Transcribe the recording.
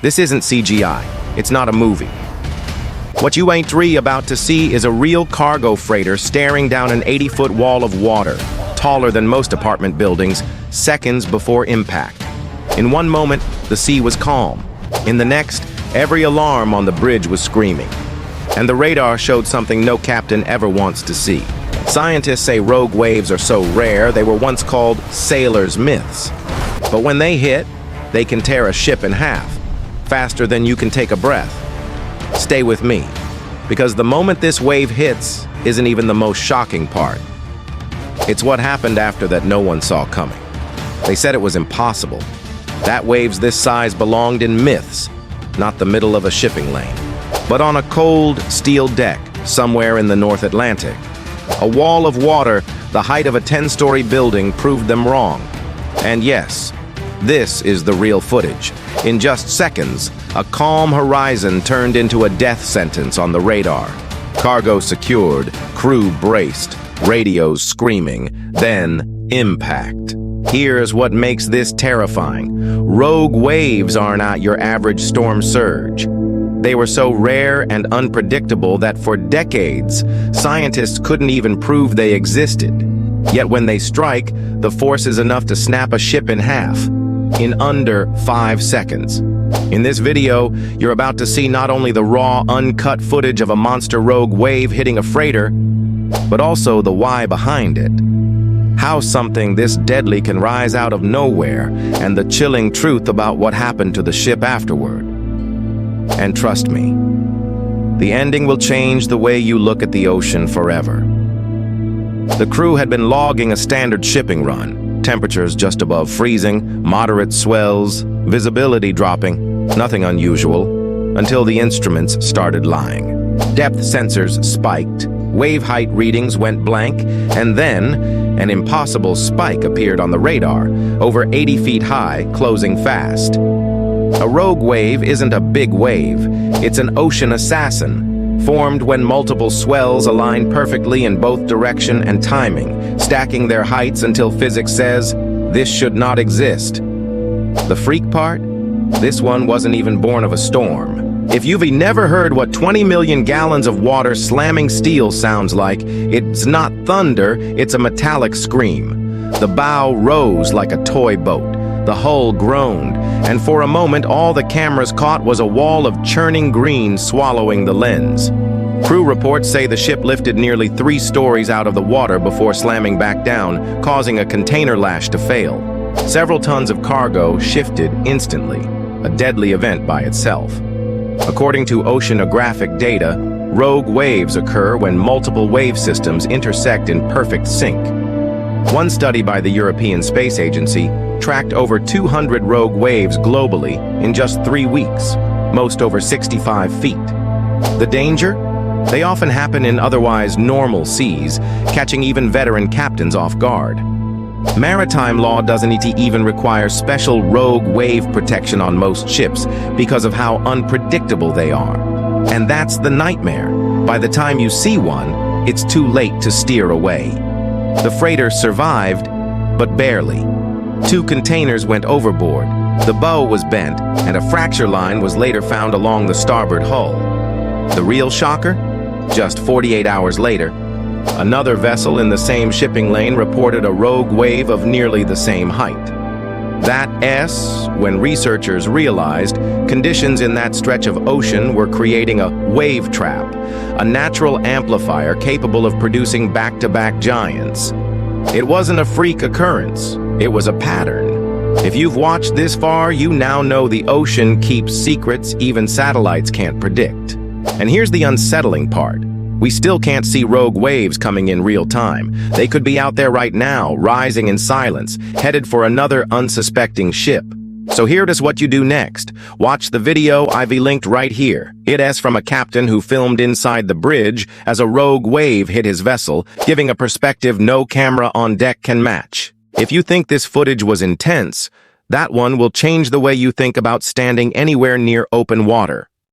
This isn't CGI. It's not a movie. What you ain't about to see is a real cargo freighter staring down an 80-foot wall of water, taller than most apartment buildings, seconds before impact. In one moment, the sea was calm. In the next, every alarm on the bridge was screaming. And the radar showed something no captain ever wants to see. Scientists say rogue waves are so rare they were once called sailors' myths. But when they hit, they can tear a ship in half, faster than you can take a breath. Stay with me, because the moment this wave hits isn't even the most shocking part. It's what happened after that no one saw coming. They said it was impossible. That waves this size belonged in myths, not the middle of a shipping lane, but on a cold steel deck somewhere in the North Atlantic. A wall of water, the height of a 10-story building, proved them wrong. And yes, this is the real footage. In just seconds, a calm horizon turned into a death sentence on the radar. Cargo secured, crew braced, radios screaming, then impact. Here's what makes this terrifying. Rogue waves are not your average storm surge. They were so rare and unpredictable that for decades, scientists couldn't even prove they existed. Yet when they strike, the force is enough to snap a ship in half in under 5 seconds. In this video, you're about to see not only the raw, uncut footage of a monster rogue wave hitting a freighter, but also the why behind it. How something this deadly can rise out of nowhere, and the chilling truth about what happened to the ship afterward. And trust me, the ending will change the way you look at the ocean forever. The crew had been logging a standard shipping run, temperatures just above freezing, moderate swells, visibility dropping, nothing unusual, until the instruments started lying. Depth sensors spiked, wave height readings went blank, and then an impossible spike appeared on the radar, over 80 feet high, closing fast. A rogue wave isn't a big wave, it's an ocean assassin, formed when multiple swells align perfectly in both direction and timing, stacking their heights until physics says, this should not exist. The freak part? This one wasn't even born of a storm. If you've never heard what 20 million gallons of water slamming steel sounds like, it's not thunder, it's a metallic scream. The bow rose like a toy boat. The hull groaned, and for a moment all the cameras caught was a wall of churning green swallowing the lens. Crew reports say the ship lifted nearly 3 stories out of the water before slamming back down, causing a container lash to fail. Several tons of cargo shifted instantly, a deadly event by itself. According to oceanographic data, rogue waves occur when multiple wave systems intersect in perfect sync. One study by the European Space Agency tracked over 200 rogue waves globally in just 3 weeks, most over 65 feet. The danger? They often happen in otherwise normal seas, catching even veteran captains off guard. Maritime law doesn't even require special rogue wave protection on most ships because of how unpredictable they are. And that's the nightmare. By the time you see one, it's too late to steer away. The freighter survived, but barely. 2 containers went overboard, the bow was bent, and a fracture line was later found along the starboard hull. The real shocker? Just 48 hours later, another vessel in the same shipping lane reported a rogue wave of nearly the same height. That S, when researchers realized conditions in that stretch of ocean were creating a wave trap, a natural amplifier capable of producing back-to-back giants. It wasn't a freak occurrence, it was a pattern. If you've watched this far, you now know the ocean keeps secrets even satellites can't predict. And here's the unsettling part. We still can't see rogue waves coming in real time. They could be out there right now, rising in silence, headed for another unsuspecting ship. So here's what you do next. Watch the video I've linked right here. It's from a captain who filmed inside the bridge as a rogue wave hit his vessel, giving a perspective no camera on deck can match. If you think this footage was intense, that one will change the way you think about standing anywhere near open water.